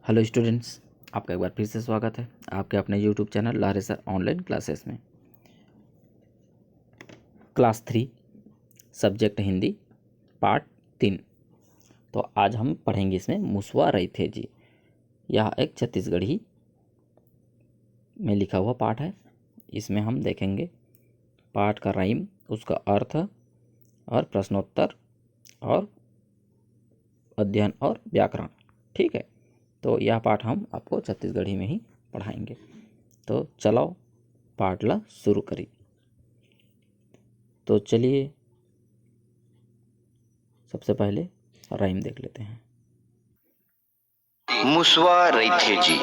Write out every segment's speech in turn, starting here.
Hello students, आपका एक बार फिर से स्वागत है आपके अपने यूट्यूब चैनल लहरे सर ऑनलाइन क्लासेस में। Class 3 subject Hindi part 3। तो आज हम पढ़ेंगे इसमें मुसवा रही थे जी। यह एक छत्तीसगढ़ी में लिखा हुआ पाठ है। इसमें हम देखेंगे पाठ का राइम, उसका अर्थ और प्रश्नोत्तर और अध्ययन और व्याकरण। ठीक है, तो यह पाठ हम आपको छत्तीसगढ़ी में ही पढ़ाएंगे। तो चलो पाठ ला शुरू करिए। तो चलिए सबसे पहले राइम देख लेते हैं। मुसवा रही थे जी।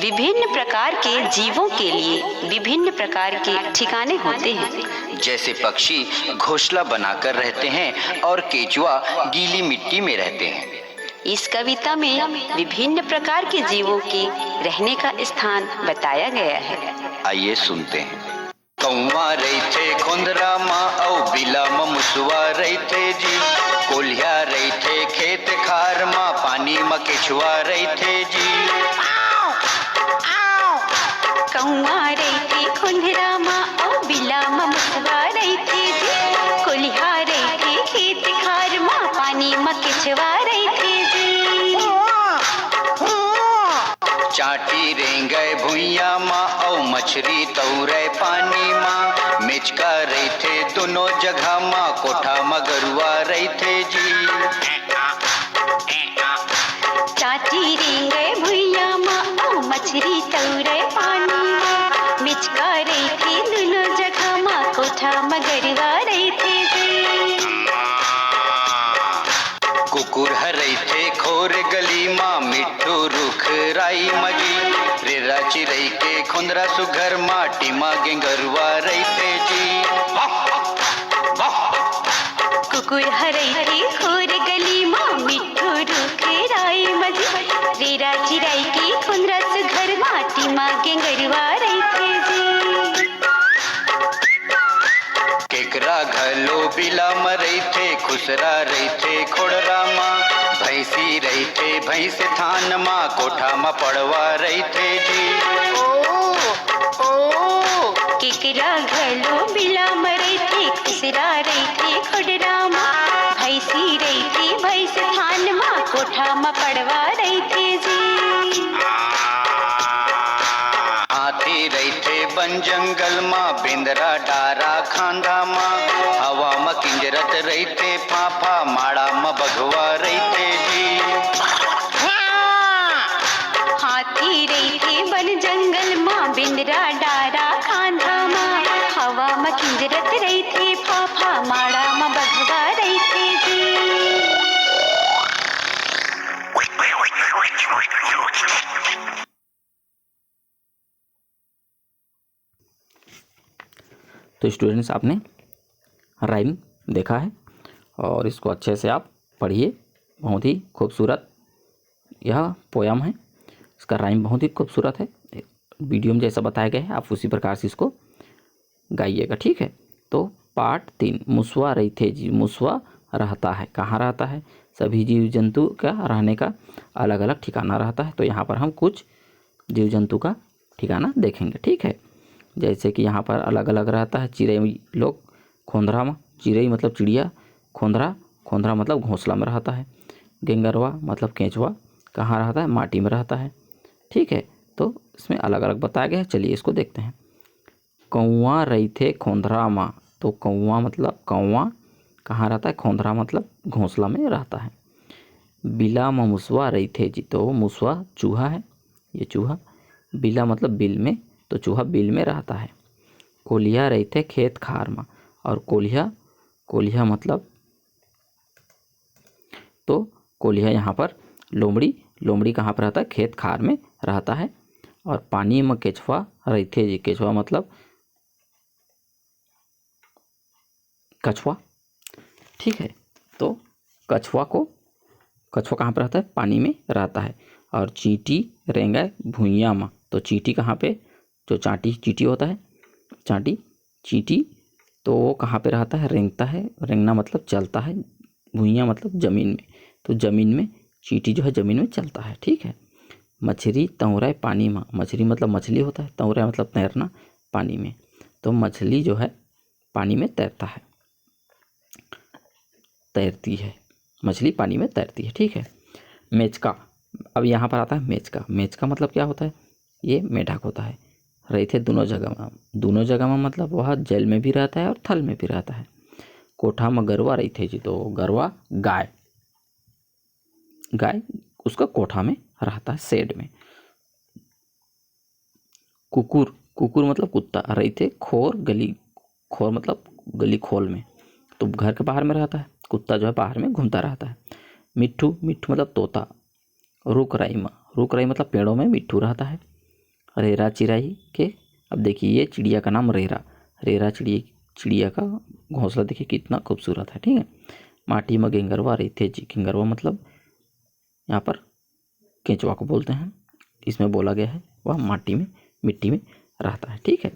विभिन्न प्रकार के जीवों के लिए विभिन्न प्रकार के ठिकाने होते हैं। जैसे पक्षी घोंसला बनाकर रहते हैं और केचुआ गीली मिट्टी में रहते हैं। इस कविता में विभिन्न प्रकार के जीवों के रहने का स्थान बताया गया है। आइए सुनते हैं। कौवा रही थे खोंदरा माँ औ बिला माँ मुसवा रही थे जी। कोल्हिया रही थे खेत खार माँ पानी माँ केचुआ रही थे जी। कौवा रही थी खुंडरा माँ और बिला माँ मुसवा रही थी जी। कोल्हिया रही थी खेत खार माँ पानी माँ केचुआ रही थी जी। चाटी रेंगे भुइया माँ औ मछली तौरे पानी माँ। मिचका रही थे दोनों जगह माँ कोठा मगरुआ रही थे जी। चाची रेंगे भुइया माँ और मछली तौरे पानी माँ। मिचका रही थी दोनों जगह माँ कोठा मगरुआ रही थी जी। कुकुर हरई थे खोर गली माँ मिट्टू रुख राई मजी। रेरा चिरई के खुंदरा सुघर माटी माँ गेंगरुआ रही थे जी। कुकुर हरई थी खोर गली माँ मिट्टू रुख राई मजी। रेरा चिराई की खुंदरा सुघर माटी माँ गेंगरुआ रही थी जी। केकरा घलो बिला मरई थे खुसरा रही थे खोड़रा माँ। भैंसी रही थे भैंस थान माँ कोठा माँ पड़वा रही थे जी। केकरा घलो बिला मरई थी खुसरा रही थी खोड़रा माँ। भैंसी रही थी भैंस थान माँ कोठा माँ पड़वा रही थी जी। हाथी रही थे बन जंगल माँ बिंदरा डारा खांधा माँ। हवा माँ किंजरत रही थे फाफा माड़ा माँ बघवा रही थे जी। हाथी रही थी बन जंगल माँ बिंदरा डारा खांधा माँ। हवा माँ किंजरत रही थी फाफा माड़ा माँ बघवा रही थी जी। तो स्टूडेंट्स, आपने राइम देखा है और इसको अच्छे से आप पढ़िए। बहुत ही खूबसूरत यह पोयम है। इसका राइम बहुत ही खूबसूरत है। वीडियो में जैसा बताया गया है आप उसी प्रकार से इसको गाइएगा। ठीक है, तो पार्ट 3 मुसवा रही थे जी। मुसवा रहता है, कहाँ रहता है? सभी जीव जंतु का रहने का अलग अलग ठिकाना रहता है। तो यहाँ पर हम कुछ जीव जंतु का ठिकाना देखेंगे। ठीक है, जैसे कि यहाँ पर अलग अलग रहता है। चिड़ै लोग खोंदरा में, चिड़ै मतलब चिड़िया, खोंदरा खोंदरा मतलब घोंसला में रहता है। गेंगरवा मतलब केंचुआ कहाँ रहता है? माटी में रहता है। ठीक है, तो इसमें अलग अलग बताया गया है। चलिए इसको देखते हैं। कौवा रही थे खोंदरा माँ। तो कौवा मतलब कौवा कहाँ रहता है? खोंदरा मतलब घोंसला में रहता है। बिला में मुसवा रही थे जी। तो मुसवा चूहा है, ये चूहा। बिला मतलब बिल में, तो चूहा बिल में रहता है। कोल्हिया रही थे खेत खार में। और कोल्हिया कोल्हिया मतलब, तो कोल्हिया यहाँ पर लोमड़ी, लोमड़ी कहाँ पर रहता है? खेत खार में रहता है। और पानी में केचुआ रही थे जी। केचुआ मतलब कछुआ। ठीक है, तो कछुआ कहाँ पर रहता है? पानी में रहता है। और चींटी रेंगा भुइयाँ में। तो चींटी कहाँ पे? जो चींटी होता है, चींटी, तो वो कहाँ पे रहता है? रेंगता है। रेंगना मतलब चलता है। भुइयाँ मतलब ज़मीन में, तो ज़मीन में चींटी जो है ज़मीन में चलता है, ठीक है। मछली तैरे पानी में, मछली मतलब मछली होता है, तैरे मतलब तैरना पानी में, तो मछली जो है पानी में तैरता है, तैरती है, मछली पानी में तैरती है, ठीक है। मेचका, अब यहाँ पर आता है मेचका। मेचका मतलब क्या होता है, ये मेढक होता है। रहते दोनों जगह में मतलब वह जल में भी रहता है और थल में भी रहता है। कोठा में गरवा रहते जी, तो गरवा गाय उसका कोठा में रहता है, शेड में। कुकुर मतलब कुत्ता, रहते खोर गली, खोर मतलब गली खोल में, तो घर के बाहर में रहता है। कुत्ता जो है बाहर में घूमता रहता है। मिट्ठू मतलब तोता। रुख राई मतलब पेड़ों में मिट्ठू रहता है। रेरा चिराई के, अब देखिए ये चिड़िया का नाम रेरा चिड़िया का घोंसला देखिए कितना खूबसूरत है, ठीक है। माटी में गेंगरवा रहते जी, गेंगरवा मतलब यहाँ पर केंचुआ को बोलते हैं, इसमें बोला गया है वह मिट्टी में रहता है, ठीक है।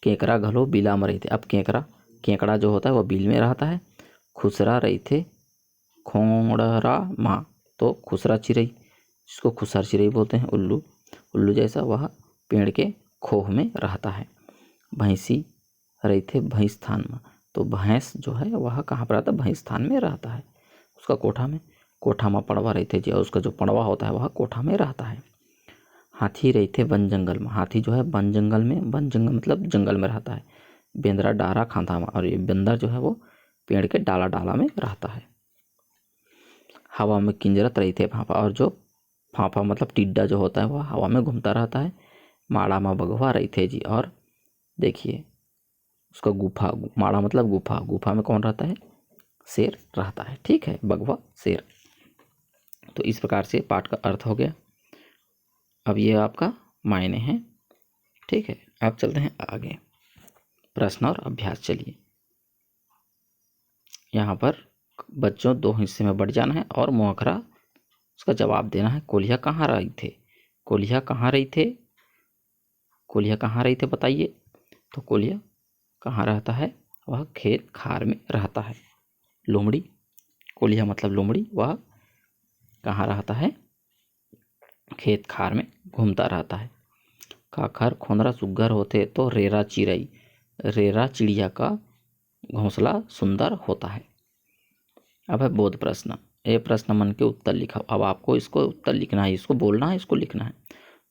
केकड़ा घलो बिला में रहते, अब केकड़ा जो होता है वह बिल में रहता है। खुसरा रहते खोड़रा माँ, तो खुसरा चिड़ई, जिसको खुसर चिड़ई बोलते हैं। उल्लू जैसा वह पेड़ के खोह में रहता है। भैंसी रहते भैंस थान में, तो भैंस जो है वह कहाँ पर रहता है, भैंस थान में रहता है, उसका कोठा में पड़वा रहते जी, और उसका जो पड़वा होता है वह कोठा में रहता है। हाथी रहते वन जंगल में, हाथी जो है वन जंगल मतलब जंगल में रहता है। बेंदरा डारा खांधा में, और ये बंदर जो है वो पेड़ के डाला में रहता है। हवा में किंजरत रहते भापा, और जो भापा मतलब टिड्डा जो होता है वह हवा में घूमता रहता है। माड़ा में बगवा रहते जी, और देखिए उसका माड़ा मतलब गुफा में कौन रहता है, शेर रहता है, ठीक है, बगवा शेर। तो इस प्रकार से पाठ का अर्थ हो गया। अब ये आपका मायने हैं, ठीक है। अब चलते हैं आगे, प्रश्न और अभ्यास। चलिए यहाँ पर बच्चों 2 हिस्से में बढ़ जाना है और मुहाखरा उसका जवाब देना है। कोलिया कहाँ रही थे, कोलिया कहाँ रही थे बताइए। तो कोलिया कहाँ रहता है, वह खेत खार में रहता है। लोमड़ी, कोलिया मतलब लोमड़ी, वह कहाँ रहता है, खेत खार में घूमता रहता है। काखर खोंदरा सुग्घर होते, तो रेरा चिड़िया का घोंसला सुंदर होता है। अब है बोध प्रश्न। ये प्रश्न मन के उत्तर लिखा। अब आपको इसको उत्तर लिखना है, इसको बोलना है, इसको लिखना है।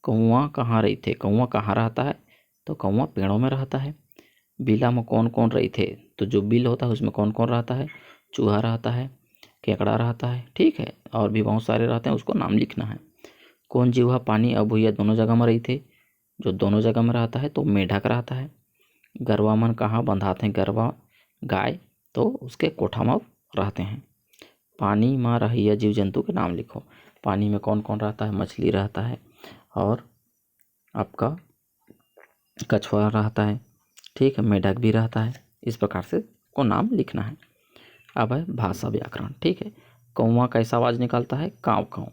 कौआ कहाँ रही थे, कौआ कहाँ रहता है, तो कौआ पेड़ों में रहता है। बिला में कौन कौन रही थे, तो जो बिल होता है उसमें कौन कौन रहता है, चूहा रहता है, केकड़ा रहता है, ठीक है, और भी बहुत सारे रहते हैं, उसको नाम लिखना है। कौन जीवा पानी और भुइया दोनों जगह में रही थे, जो दोनों जगह में रहता है तो मेढक रहता है। गरवा मन कहाँ बंधाते हैं, गरवा गाय, तो उसके कोठा में रहते हैं। पानी में रहिया जीव जंतु के नाम लिखो। पानी में कौन कौन रहता है, मछली रहता है, और आपका कछुआ रहता है, ठीक है, मेढक भी रहता है। इस प्रकार से को नाम लिखना है। अब है भाषा व्याकरण, ठीक है। कौवा कैसा आवाज़ निकालता है, काँव काँव।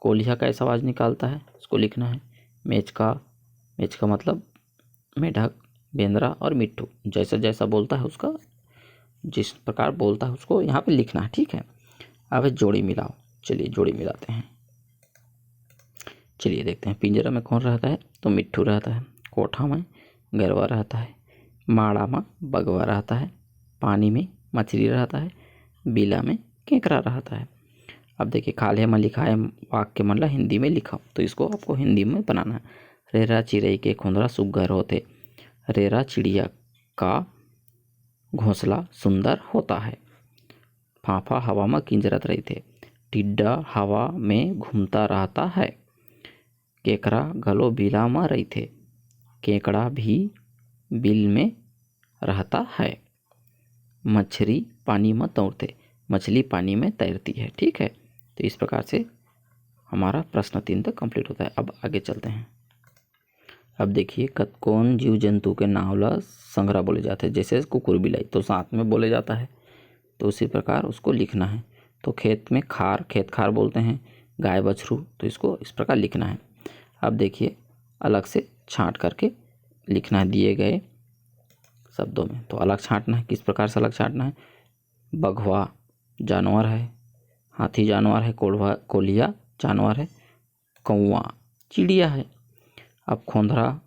कोलिया कैसा आवाज़ निकालता है, उसको लिखना है। मेचका मतलब मेढक, बेंदरा और मिट्ठू जैसा जैसा बोलता है उसका, जिस प्रकार बोलता है उसको यहाँ पे लिखना है, ठीक है। अब है जोड़ी मिलाओ। चलिए जोड़ी मिलाते हैं। चलिए देखते हैं। पिंजरा में कौन रहता है, तो मिट्ठू रहता है। कोठा में गरवा रहता है। माड़ा में बगवा रहता है। पानी में मछली रहता है। बिला में केकड़ा रहता है। अब देखिए खाले में लिखा है, वाक्य मतलब हिंदी में लिखा, तो इसको आपको हिंदी में बनाना है। रेरा चिड़ई के खोंदरा सुग्घर होते, रेरा चिड़िया का घोंसला सुंदर होता है। फाफा हवा में किंजरत रहते, टिड्डा हवा में घूमता रहता है। केकड़ा गलो बिला में रहते, केकड़ा भी बिल में रहता है। मछली पानी में तैरते, मछली पानी में तैरती है, ठीक है। तो इस प्रकार से हमारा प्रश्न 3 तक कंप्लीट होता है। अब आगे चलते हैं। अब देखिए कौन जीव जंतु के नाम ला संग्रह बोले जाते हैं, जैसे कुकुर बिलाई तो साथ में बोले जाता है, तो उसी प्रकार उसको लिखना है। तो खेत में खेत खार बोलते हैं। गाय बछरू, तो इसको इस प्रकार लिखना है। अब देखिए अलग से छांट करके लिखना है दिए गए शब्दों में। तो अलग छांटना है, किस प्रकार से अलग छांटना है। बघवा जानवर है, हाथी जानवर है, कोल्हिया जानवर है, कौवा चिड़िया है। अब खोंदरा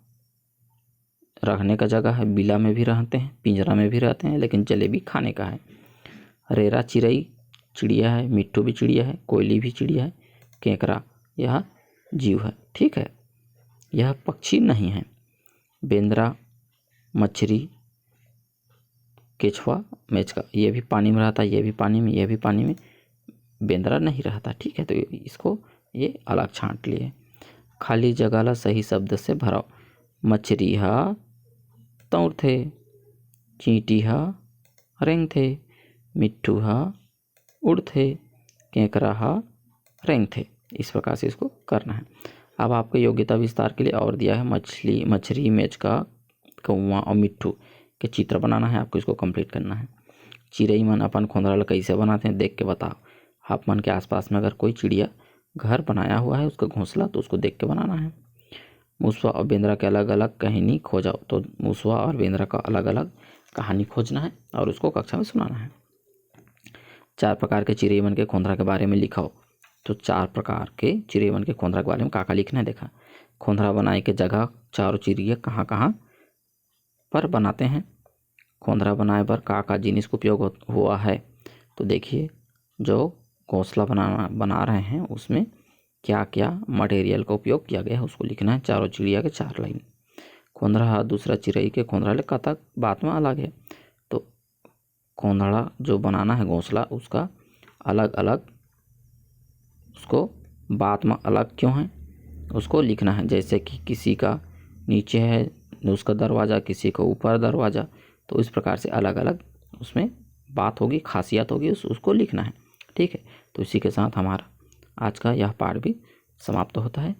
रखने का जगह है, बिला में भी रहते हैं, पिंजरा में भी रहते हैं, लेकिन जलेबी खाने का है। रेरा चिड़ई चिड़िया है, मिट्ठू भी चिड़िया है, कोयली भी चिड़िया है, केकड़ा यह जीव है। ठीक है, यह पक्षी नहीं है। बेंद्रा मछली, केचुआ, मेचका ये भी पानी में रहता है, ये भी पानी में, ये भी पानी में, बेंद्रा नहीं रहता। ठीक है, तो इसको ये अलग छांट लिए। खाली जगह ला सही शब्द से भराओ। मछरी हा तौर थे, चींटी हा रेंग थे, मिट्ठू हा उड़ थे, केकड़ा हा रेंग थे। इस प्रकार से इसको करना है। अब आपके योग्यता विस्तार के लिए और दिया है मछली, मेचका, कौवा और मिट्ठू के चित्र बनाना है। आपको इसको कंप्लीट करना है। चिड़ई मन अपन खोंदरा ला कैसे बनाते हैं देख के बताओ। आप मन के आसपास में अगर कोई चिड़िया घर बनाया हुआ है उसका घोंसला, तो उसको देख के बनाना है। मूसवा और बेंद्रा के अलग अलग कहानी खोजाओ, तो मूसवा और बेंद्रा का अलग अलग कहानी खोजना है और उसको कक्षा में सुनाना है। 4 प्रकार के चिड़ैवन के खोंदरा के बारे में लिखाओ, तो 4 प्रकार के चिड़ैवन के खोंदरा के बारे में का लिखना है देखा। खोंदरा बनाए के जगह चारों चिड़िया कहाँ कहाँ पर बनाते हैं। खोंदरा बनाए पर का जिनिस का उपयोग हुआ है, तो देखिए जो घोंसला बना रहे हैं उसमें क्या क्या मटेरियल का उपयोग किया गया है उसको लिखना है। चारों चिड़िया के 4 लाइन। खोंदरा दूसरा चिड़ई के खोंदरा ले का तक बात में अलग है, तो खोंदड़ा जो बनाना है घोंसला उसका अलग अलग, उसको बात में अलग क्यों है उसको लिखना है। जैसे कि किसी का नीचे है उसका दरवाज़ा, किसी का ऊपर दरवाज़ा, तो इस प्रकार से अलग अलग उसमें बात होगी, खासियत होगी, उसको लिखना है। ठीक है, तो इसी के साथ हमारा आज का यह पाठ भी समाप्त होता है।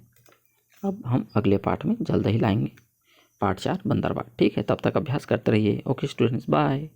अब हम अगले पाठ में जल्द ही लाएंगे पाठ 4 बंदरबाग। ठीक है, तब तक अभ्यास करते रहिए। Okay students, bye.